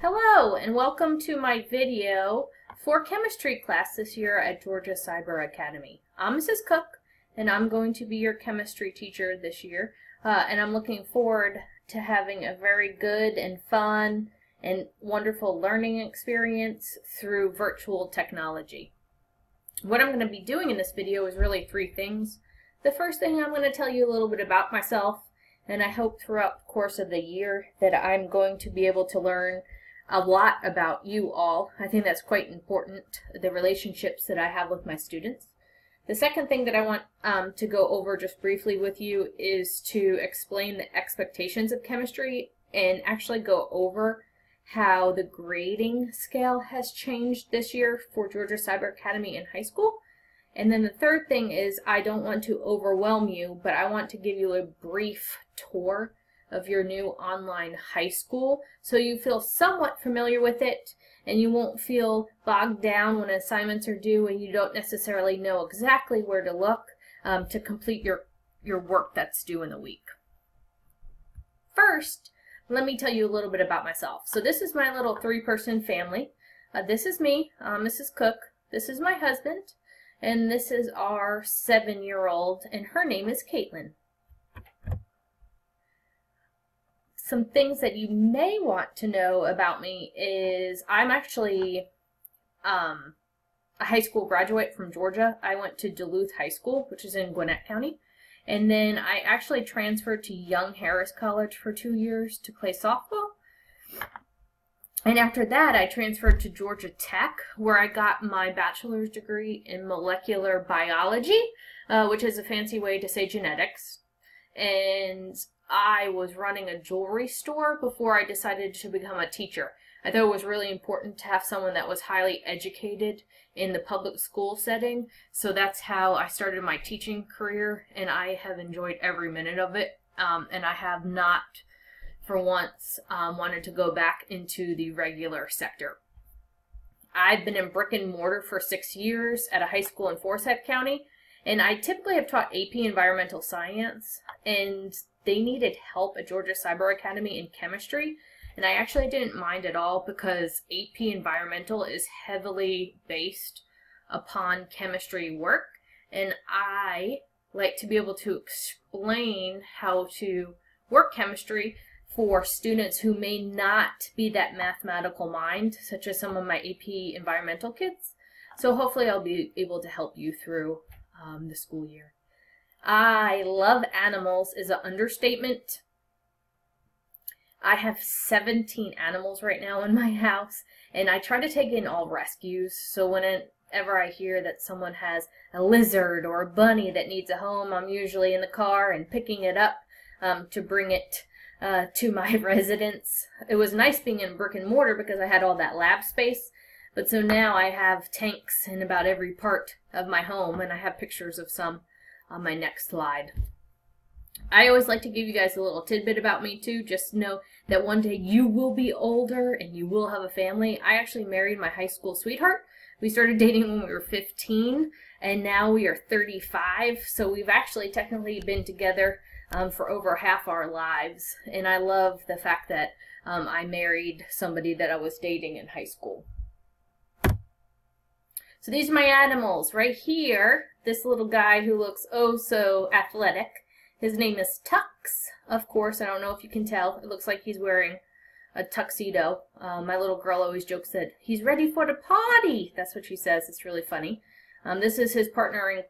Hello and welcome to my video for chemistry class this year at Georgia Cyber Academy. I'm Mrs. Cook and I'm going to be your chemistry teacher this year, and I'm looking forward to having a very good and fun and wonderful learning experience through virtual technology. What I'm going to be doing in this video is really three things. The first thing, I'm going to tell you a little bit about myself, and I hope throughout the course of the year that I'm going to be able to learn a lot about you all. I think that's quite important, the relationships that I have with my students. The second thing that I want to go over just briefly with you is to explain the expectations of chemistry and actually go over how the grading scale has changed this year for Georgia Cyber Academy in high school. And then the third thing is, I don't want to overwhelm you, but I want to give you a brief tour of your new online high school so you feel somewhat familiar with it and you won't feel bogged down when assignments are due and you don't necessarily know exactly where to look to complete your work that's due in the week. First, let me tell you a little bit about myself. So this is my little three-person family. This is me, Mrs. Cook. This is my husband, and this is our 7-year-old, and her name is Caitlin. Some things that you may want to know about me is I'm actually a high school graduate from Georgia. I went to Duluth High School, which is in Gwinnett County, and then I actually transferred to Young Harris College for 2 years to play softball. And after that, I transferred to Georgia Tech, where I got my bachelor's degree in molecular biology, which is a fancy way to say genetics. And I was running a jewelry store before I decided to become a teacher. I thought it was really important to have someone that was highly educated in the public school setting, so that's how I started my teaching career, and I have enjoyed every minute of it, and I have not for once wanted to go back into the regular sector. I've been in brick and mortar for 6 years at a high school in Forsyth County, and I typically have taught AP Environmental Science, and they needed help at Georgia Cyber Academy in chemistry, and I actually didn't mind at all because AP Environmental is heavily based upon chemistry work, and I like to be able to explain how to work chemistry for students who may not be that mathematical mind, such as some of my AP Environmental kids. So hopefully I'll be able to help you through the school year. I love animals is an understatement. I have 17 animals right now in my house, and I try to take in all rescues. So whenever I hear that someone has a lizard or a bunny that needs a home, I'm usually in the car and picking it up to bring it to my residence. It was nice being in brick and mortar because I had all that lab space, but so now I have tanks in about every part of my home, and I have pictures of some on my next slide. I always like to give you guys a little tidbit about me too. Just know that one day you will be older and you will have a family. I actually married my high school sweetheart. We started dating when we were 15, and now we are 35, so we've actually technically been together for over half our lives, and I love the fact that I married somebody that I was dating in high school. So these are my animals. Right here, this little guy who looks oh so athletic. His name is Tux. Of course, I don't know if you can tell. It looks like he's wearing a tuxedo. My little girl always jokes that he's ready for the potty. That's what she says. It's really funny. This is his partner in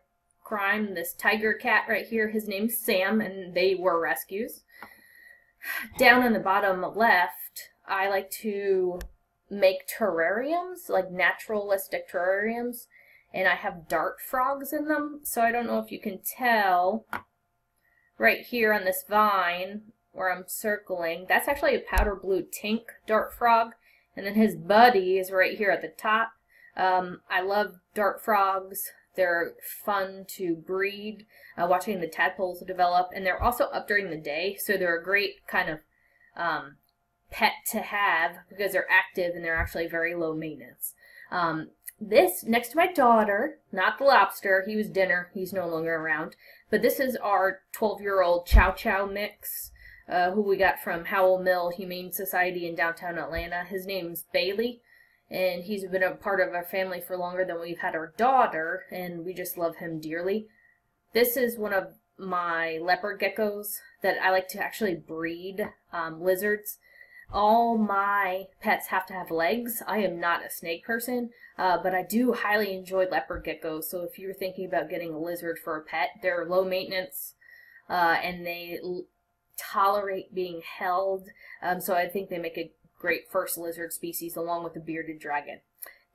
crime, this tiger cat right here. His name's Sam, and they were rescues. Down on the bottom left, I like to make terrariums, like naturalistic terrariums, and I have dart frogs in them. So I don't know if you can tell right here on this vine where I'm circling, that's actually a powder blue tink dart frog, and then his buddy is right here at the top. I love dart frogs. They're fun to breed, watching the tadpoles develop, and they're also up during the day, so they're a great kind of pet to have because they're active and they're actually very low maintenance. This, next to my daughter, not the lobster, he was dinner, he's no longer around, but this is our 12-year-old Chow Chow mix. who we got from Howell Mill Humane Society in downtown Atlanta. His name's Bailey, and he's been a part of our family for longer than we've had our daughter, and we just love him dearly. This is one of my leopard geckos that I like to actually breed lizards. All my pets have to have legs. I am not a snake person, but I do highly enjoy leopard geckos. So if you're thinking about getting a lizard for a pet, they're low maintenance and they tolerate being held. So I think they make a great first lizard species along with the bearded dragon.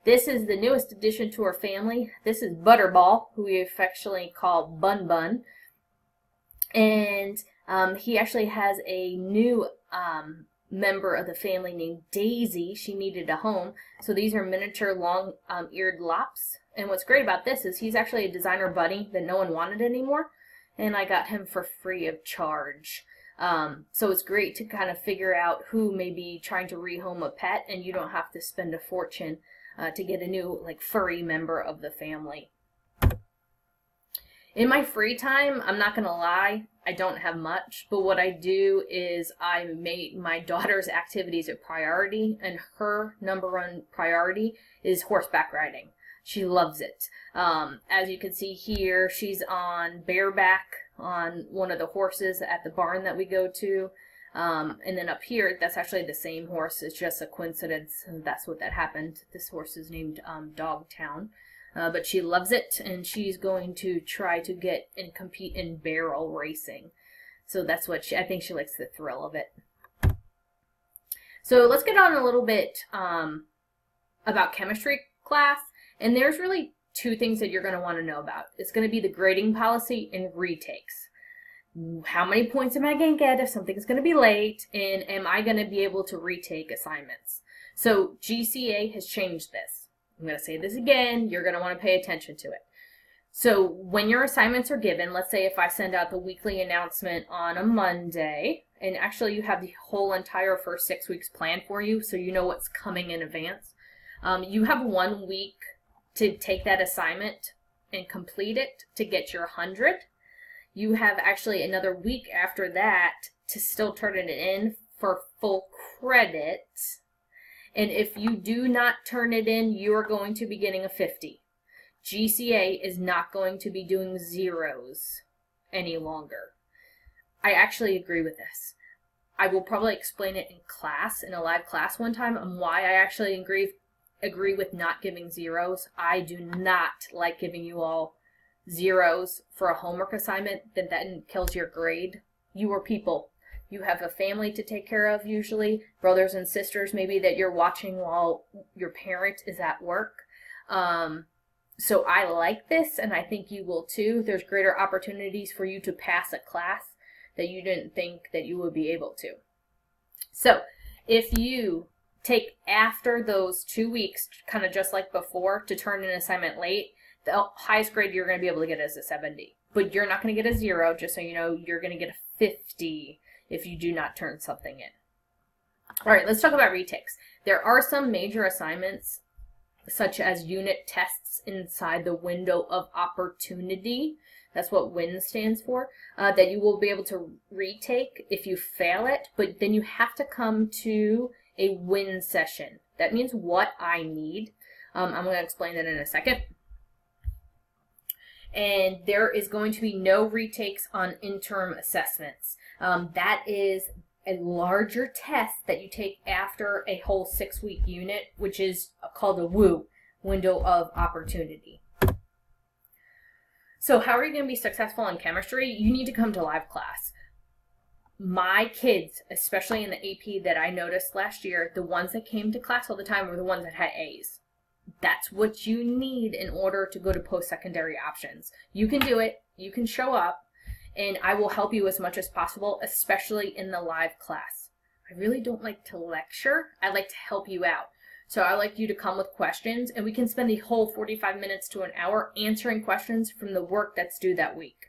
This is the newest addition to our family. This is Butterball, who we affectionately call Bun Bun. And he actually has a new member of the family named Daisy. She needed a home. So these are miniature long-eared lops. And what's great about this is he's actually a designer bunny that no one wanted anymore. And I got him for free of charge. So it's great to kind of figure out who may be trying to rehome a pet, and you don't have to spend a fortune to get a new furry member of the family. In my free time, I'm not going to lie, I don't have much, but what I do is I make my daughter's activities a priority, and her #1 priority is horseback riding. She loves it. As you can see here, she's on bareback on one of the horses at the barn that we go to. And then up here, that's actually the same horse. It's just a coincidence. That's what that happened. This horse is named Dogtown. But she loves it, and she's going to try to get and compete in barrel racing. So that's what I think she likes the thrill of it. So let's get on a little bit about chemistry class. And there's really two things that you're going to want to know about. It's going to be the grading policy and retakes. How many points am I going to get if something's going to be late? And am I going to be able to retake assignments? So GCA has changed this. I'm going to say this again. You're going to want to pay attention to it. So when your assignments are given, let's say if I send out the weekly announcement on a Monday, and actually you have the whole entire first 6 weeks planned for you, so you know what's coming in advance. You have 1 week to take that assignment and complete it to get your 100. You have actually another week after that to still turn it in for full credit. And if you do not turn it in, you are going to be getting a 50. GCA is not going to be doing zeros any longer. I actually agree with this. I will probably explain it in class, in a live class one time, on why I actually agree with not giving zeros. I do not like giving you all zeros for a homework assignment that then kills your grade. You are people. You have a family to take care of usually, brothers and sisters maybe that you're watching while your parent is at work. So I like this, and I think you will too. There's greater opportunities for you to pass a class that you didn't think that you would be able to. So if you take after those 2 weeks, kind of just like before, to turn an assignment late, the highest grade you're going to be able to get is a 70. But you're not going to get a 0, just so you know. You're going to get a 50 if you do not turn something in. All right, let's talk about retakes. There are some major assignments, such as unit tests inside the window of opportunity. That's what WIN stands for, that you will be able to retake if you fail it, but then you have to come to a WIN session. That means what I need. I'm going to explain that in a second. And there is going to be no retakes on interim assessments. That is a larger test that you take after a whole 6-week unit, which is called a WOO, Window of Opportunity. So how are you going to be successful in chemistry? You need to come to live class. My kids, especially in the AP that I noticed last year, the ones that came to class all the time were the ones that had A's. That's what you need in order to go to post-secondary options. You can do it. You can show up. And I will help you as much as possible, especially in the live class. I really don't like to lecture. I like to help you out. So I like you to come with questions, and we can spend the whole 45 minutes to an hour answering questions from the work that's due that week.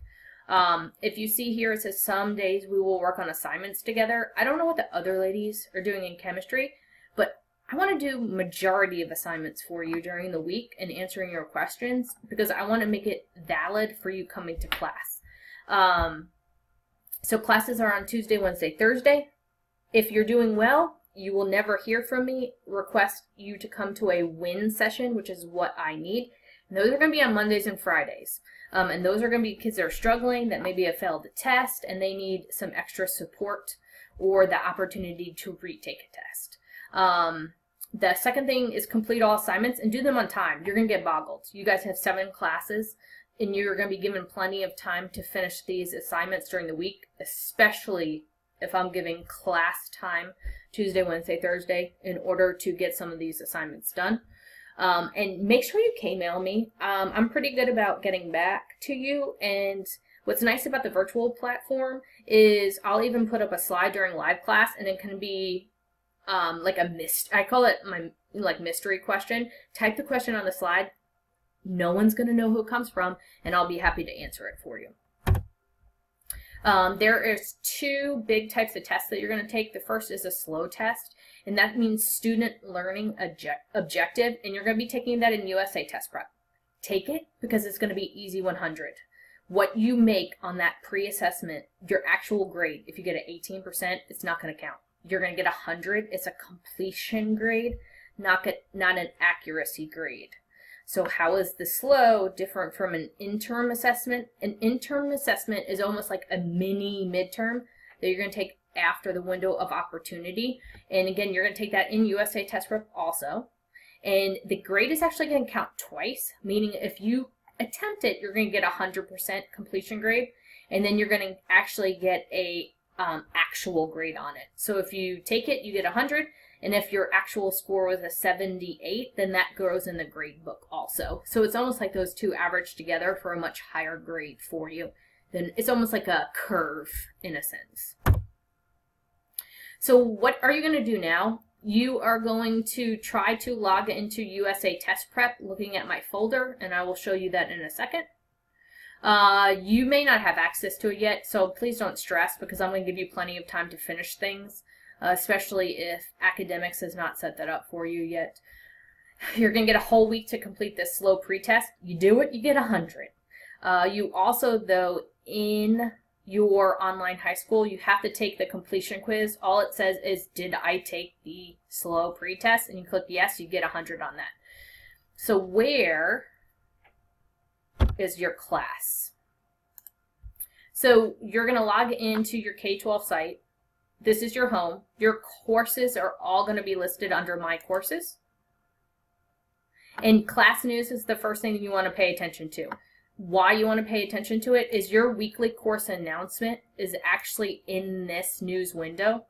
If you see here, it says some days we will work on assignments together. I don't know what the other ladies are doing in chemistry, but I want to do majority of assignments for you during the week and answering your questions because I want to make it valid for you coming to class. So classes are on Tuesday, Wednesday, Thursday. If you're doing well, you will never hear from me request you to come to a win session, which is what I need. And those are going to be on Mondays and Fridays. And those are going to be kids that are struggling, that maybe have failed a test, and they need some extra support or the opportunity to retake a test. The second thing is complete all assignments and do them on time. You're going to get boggled. You guys have 7 classes, and you're going to be given plenty of time to finish these assignments during the week, especially if I'm giving class time Tuesday, Wednesday, Thursday in order to get some of these assignments done. And make sure you K-mail me. I'm pretty good about getting back to you, and what's nice about the virtual platform is I'll even put up a slide during live class, and it can be like a I call it my mystery question. Type the question on the slide. No one's going to know who it comes from, and I'll be happy to answer it for you. There is 2 big types of tests that you're going to take. The first is a slow test, and that means student learning objective, and you're going to be taking that in USA Test Prep. Take it because it's going to be easy 100. What you make on that pre-assessment, your actual grade, if you get an 18%, it's not going to count. You're going to get 100. It's a completion grade, not an accuracy grade. So how is the slow different from an interim assessment? An interim assessment is almost like a mini midterm that you're going to take after the window of opportunity. And again, you're going to take that in USA Test Prep also. And the grade is actually going to count twice, meaning if you attempt it, you're going to get 100% completion grade, and then you're going to actually get a actual grade on it. So if you take it, you get 100, and if your actual score was a 78, then that goes in the grade book also. So it's almost like those 2 average together for a much higher grade for you. Then it's almost like a curve in a sense. So what are you going to do now? You are going to try to log into USA Test Prep looking at my folder, and I will show you that in a second. You may not have access to it yet, so please don't stress because I'm going to give you plenty of time to finish things, especially if academics has not set that up for you yet. You're going to get a whole week to complete this slow pretest. You do it, you get 100. You also, though, in your online high school, you have to take the completion quiz. All it says is, did I take the slow pretest? And you click yes, you get 100 on that. So where is your class? So you're going to log into your K-12 site. This is your home. Your courses are all going to be listed under My Courses. And class news is the first thing you want to pay attention to. Why you want to pay attention to it is your weekly course announcement is actually in this news window.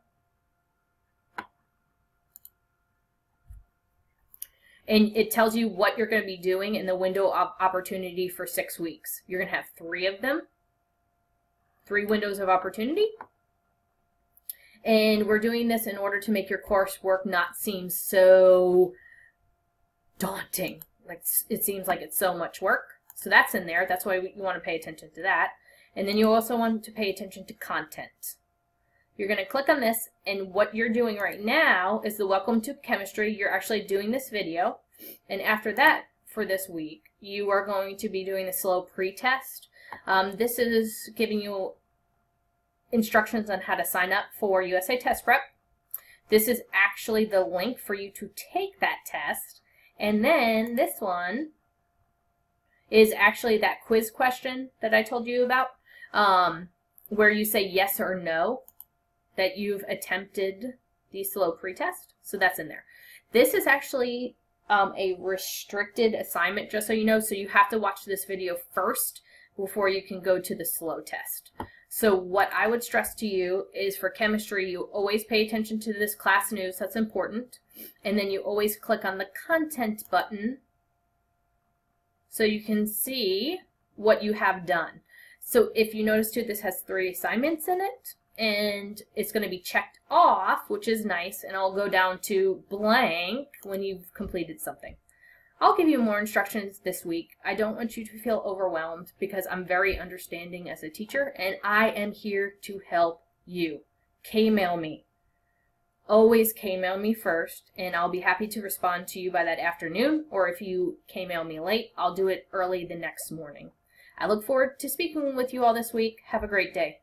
And it tells you what you're going to be doing in the window of opportunity for 6 weeks. You're going to have 3 of them. 3 windows of opportunity. And we're doing this in order to make your coursework not seem so daunting. Like it seems like it's so much work. So that's in there. That's why you want to pay attention to that. And then you also want to pay attention to content. You're going to click on this, and what you're doing right now is the Welcome to Chemistry. You're actually doing this video. And after that, for this week, you are going to be doing the slow pretest. This is giving you instructions on how to sign up for USA Test Prep. This is actually the link for you to take that test. And then this one is actually that quiz question that I told you about, where you say yes or no that you've attempted the slow pretest. So that's in there. This is actually a restricted assignment, just so you know, so you have to watch this video first before you can go to the slow test. So what I would stress to you is for chemistry, you always pay attention to this class news, that's important, and then you always click on the content button so you can see what you have done. So if you notice too, this has 3 assignments in it, and it's going to be checked off, which is nice, and I'll go down to blank when you've completed something. I'll give you more instructions this week. I don't want you to feel overwhelmed because I'm very understanding as a teacher, and I am here to help you. K-mail me. Always K-mail me first, and I'll be happy to respond to you by that afternoon, or if you K-mail me late, I'll do it early the next morning. I look forward to speaking with you all this week. Have a great day.